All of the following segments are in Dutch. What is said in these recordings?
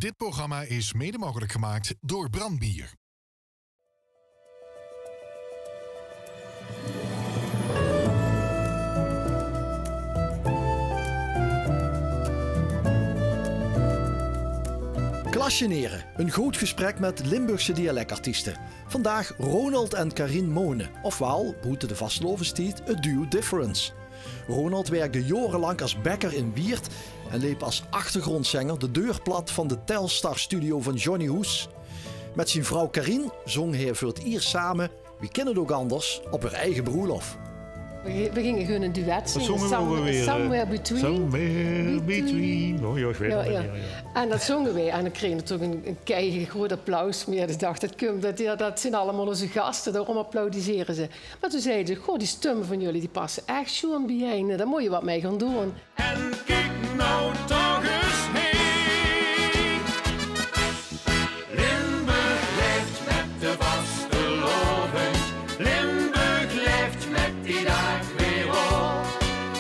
Dit programma is mede mogelijk gemaakt door Brandbier. Klasjeneren, een goed gesprek met Limburgse dialectartiesten. Vandaag Ronald en Karin Monen, ofwel, hoe de vastloven stiet, A Duo Difference. Ronald werkte jarenlang als bakker in Wiert en liep als achtergrondzanger de deur plat van de Telstar-studio van Johnny Hoes. Met zijn vrouw Karin zong hij voor het eerst samen, wie kennen het ook anders, op haar eigen broerlof. We gingen gewoon een duet zingen. Somewhere Between. Somewhere Between. Oh ja, ik weet het ja. niet. Ja. En dat zongen wij. En dan kregen we toch een keihard groot applaus meer. Ik dacht, dat zijn allemaal onze gasten, daarom applaudisseren ze. Maar toen zeiden ze, goh, die stemmen van jullie die passen echt schoon bijeen. Daar moet je wat mee gaan doen. En kijk nou toch eens heen. Limburg leeft met de vastelovend. Limburg leeft met die dag weer op.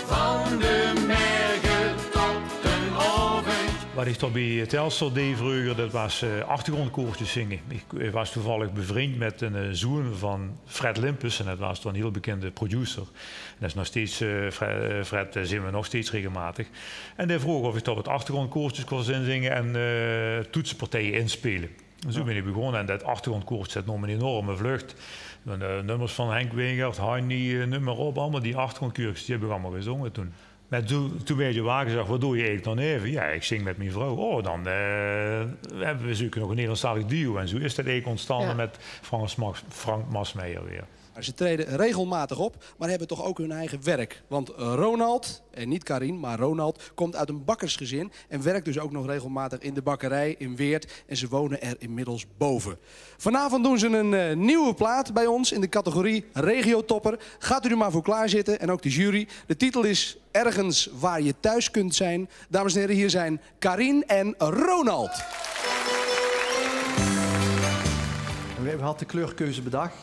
Van de mergen tot de ovend. Wat ik toch bij Telstar deed vroeger, dat was achtergrondkoortjes zingen. Ik was toevallig bevriend met een zoon van Fred Limpus. En dat was toch een heel bekende producer. Dat is nog steeds, Fred zien we nog steeds regelmatig. En die vroeg of ik toch wat achtergrondkoortjes kon inzingen en toetsenpartijen inspelen. En zo ben ik begonnen en dat achtergrondkoortje zet nog een enorme vlucht. De nummers van Henk Wingert, Heini, nummer op, allemaal die achtergrondkoortjes, die heb ik allemaal gezongen toen. Maar toen werd je wagen gezegd, wat doe je eigenlijk dan even? Ja, ik zing met mijn vrouw. Oh, dan hebben we zoeken nog een Nederlandstalig duo. En zo is dat eigenlijk ontstaan met Frank Masmeijer weer. Ze treden regelmatig op, maar hebben toch ook hun eigen werk. Want Ronald, en niet Karin, maar Ronald, komt uit een bakkersgezin en werkt dus ook nog regelmatig in de bakkerij in Weert. En ze wonen er inmiddels boven. Vanavond doen ze een nieuwe plaat bij ons in de categorie Regiotopper. Gaat u er maar voor klaarzitten en ook de jury. De titel is Ergens waar je thuis kunt zijn. Dames en heren, hier zijn Karin en Ronald. En we hebben de kleurkeuze bedacht.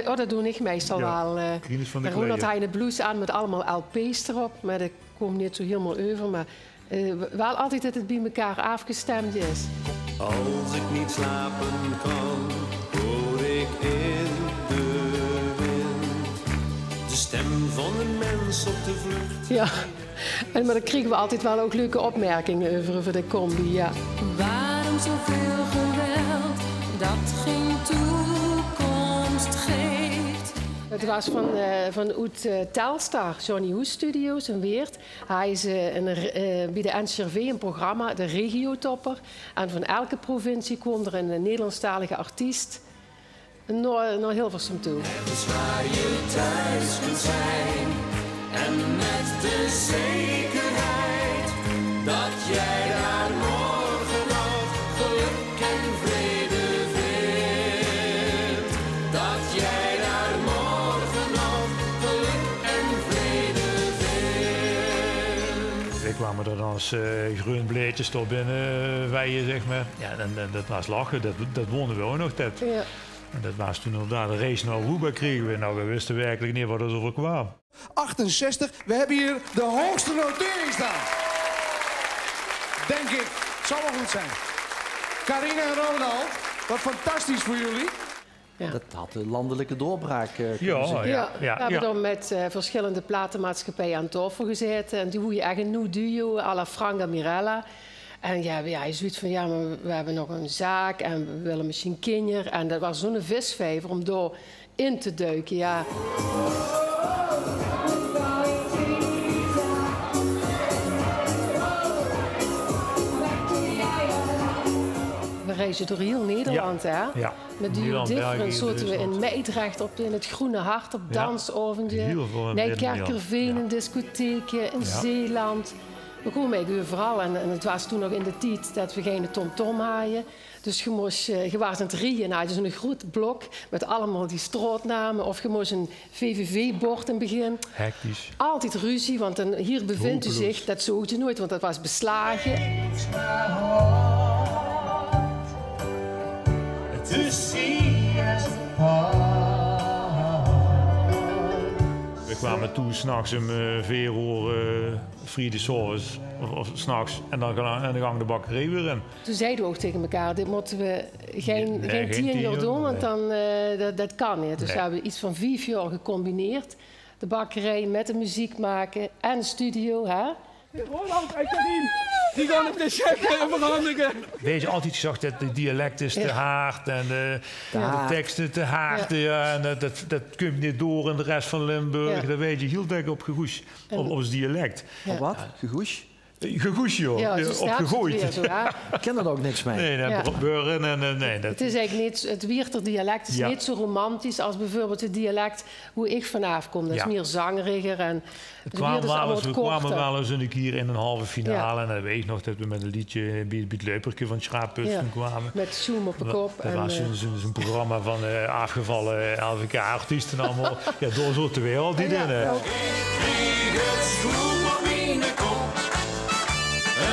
Dat doe ik meestal wel. Ronald had een blouse aan met allemaal LP's erop. Maar dat komt niet zo helemaal over. Maar wel altijd dat het bij elkaar afgestemd is. Als ik niet slapen kan, hoor ik in de wind de stem van een mens op de vlucht. Ja, maar dan kregen we altijd wel ook leuke opmerkingen over de combi. Ja. Waarom zoveel geweld dat geen toekomst geeft? Het was van uit Telstar, Johnny Hoes Studios in Weert. Hij is bij de NCRV een programma, de Regiotopper. En van elke provincie kwam er een Nederlandstalige artiest naar Hilversum toe. Ergens waar je thuis kunt zijn en met de zekerheid dat jij daar morgen nog geluk en vrede vindt. Dat jij daar morgen nog geluk en vrede vindt. We kwamen er dan als groen bleetjes door binnen wijen, zeg maar. Ja, en dat was lachen, dat wonnen we ook nog. Dat. Ja. En dat was toen inderdaad de race naar Aruba kregen we. Nou, we wisten werkelijk niet wat er over kwam. 68, we hebben hier de hoogste notering staan. Denk ik, zal wel goed zijn. Karin en Ronald, wat fantastisch voor jullie. Ja. Dat had de landelijke doorbraak kunnen zijn. We hebben dan met verschillende platenmaatschappijen aan tafel gezeten. En toen hoe je echt een nieuw duo à la Frank Mirella. En je zoiets van, ja, maar we hebben nog een zaak en we willen misschien kinderen. En dat was zo'n visvijver om door in te duiken, ja. We reizen door heel Nederland, hè? Ja. Met Duo Difference zaten we in Meidrecht in het Groene Hart op dansavondje. Nijkerkerveen, een discotheekje, in Zeeland. We komen eigenlijk overal en het was toen nog in de tijd dat we geen tom-tom hadden. Dus je was aan het rijden, had je zo'n groot blok met allemaal die straatnamen. Of je moest een VVV-bord in het begin. Hectisch. Altijd ruzie, want hier bevindt u zich, dat zocht je nooit, want dat was beslagen. We Er kwamen toen s'nachts om 4 uur Friede s'avonds of s'nachts en dan gang de bakkerij weer in. Toen zeiden we ook tegen elkaar, dit moeten we geen 10 jaar doen, want dan, dat kan niet. Dus we hebben iets van 5 jaar gecombineerd. De bakkerij met de muziek maken en de studio. Hè? Roland en Karin, die gaan op de checken veranderen. Weet je, altijd gezegd dat de dialect is te hard en de teksten te hard. Ja. En dat komt niet door in de rest van Limburg. Ja. Dat weet je heel dik op gegoes, op ons dialect. Op wat? Gegoes? Gegoes, joh. Ja, op gegooid. Zo, ik ken er ook niks mee. Nee, nee. Het is eigenlijk niet, het Wierter dialect is niet zo romantisch als bijvoorbeeld het dialect hoe ik vanaf kom. Dat is meer zangeriger en we kwamen wel eens een keer in een halve finale en dan weet ik nog dat we met een liedje bij het Leuperke van Schraapputten kwamen. Met zoom op de kop. Dat was zo'n programma van afgevallen LVK-artiesten allemaal. Ja, door zo de wereld die dingen.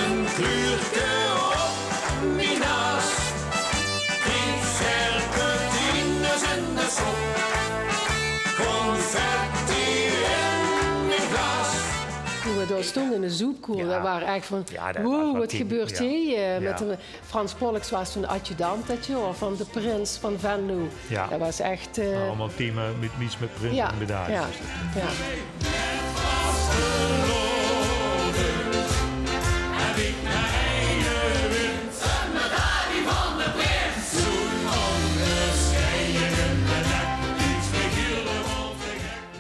Een kleurtje op mijn naas, die serpentines in de sop, confetti in mijn glas. Toen we daar stonden in de zoepkoel, dat waren echt van, wow, wat gebeurt hier? Met Frans Pollux was toen de adjudant dat jaar van de prins van Venlo. Ja. Dat was echt... allemaal team met prins en medailles. Ja.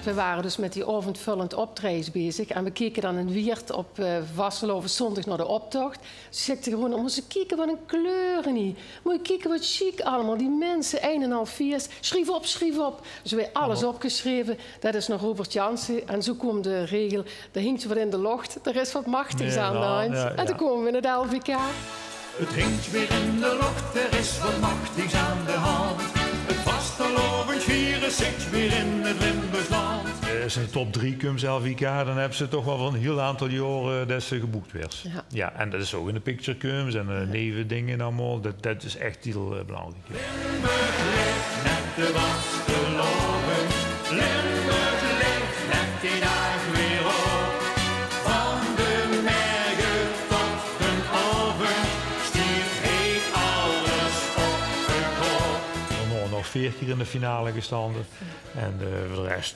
We waren dus met die avondvullend optreden bezig en we keken dan in Wiert op Vasteloven zondag naar de optocht. Dus ik zei gewoon, moet je kijken wat een kleuren niet. Moet je kijken wat chic allemaal. Die mensen, 1,5 viers, schrijf op. Dus we hebben alles opgeschreven. Dat is nog Robert Jansen. En zo kwam de regel, er hinkt wat in de lucht. Er is wat machtigs aan de hand. En toen komen we in het LVK. Het hinkt weer in de lucht, er is wat machtigs aan de hand. Het vastelovend vieren zit weer in het Limburgsland. Als een top 3 komt LVK, dan hebben ze toch wel van een heel aantal jaren dat ze geboekt werd. Ja, en dat is ook in de picture comes en nevendingen allemaal. Dat is echt heel belangrijk. Limburg ligt net de vastelovend. Limburg ligt net die dag weer op. Van de mergen tot de oven stiert heet alles op de kop. Nog 4 keer in de finale gestanden. En voor de rest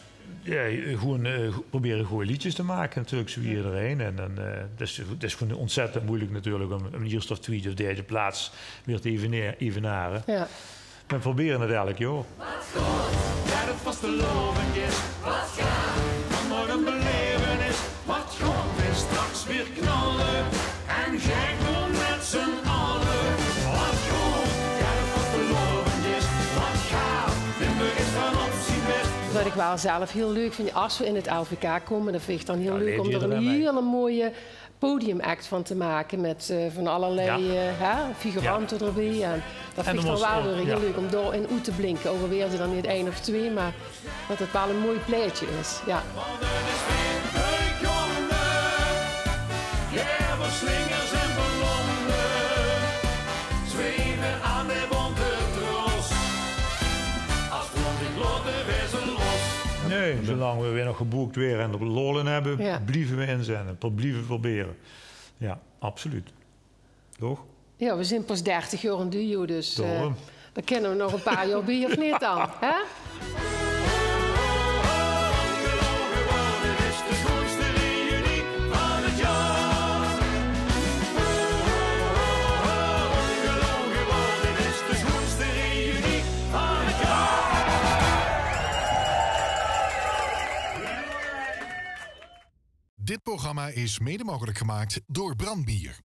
gewoon proberen goede liedjes te maken. Natuurlijk zo iedereen. En dat is gewoon ontzettend moeilijk natuurlijk om een eerste of tweede of derde plaats weer te evenaren. Ja. We proberen het elk jaar. Wat goed, dat het vastelovend is. Wat gaat, dan wordt een belevenis. Wat goed is straks weer knallen. En gek doen met z'n allen. Wat goed, dat het vastelovend is. Wat gaat, Limburg is van optie best. Wat ik wel zelf heel leuk vind, als we in het LVK komen, dan vind ik het dan heel leuk om er een hele mooie podiumact van te maken met van allerlei figuranten erbij. En dat vind ik dan wel weer heel leuk om door in uit te blinken. Over weer ze dan niet 1 of 2, maar dat het wel een mooi plaatje is. Ja. Slingers en ballonnen zweven aan de bonte tros. Als vond ik lotte wezen los. Nee, zolang we weer nog geboekt weer en er lol in hebben, blijven we inzenden. Blijven proberen. Ja, absoluut. Toch? Ja, we zijn pas 30 jaar een duo, dus daar kennen we nog een paar jaar bij of niet dan. Hè? Dit programma is mede mogelijk gemaakt door Brandbier.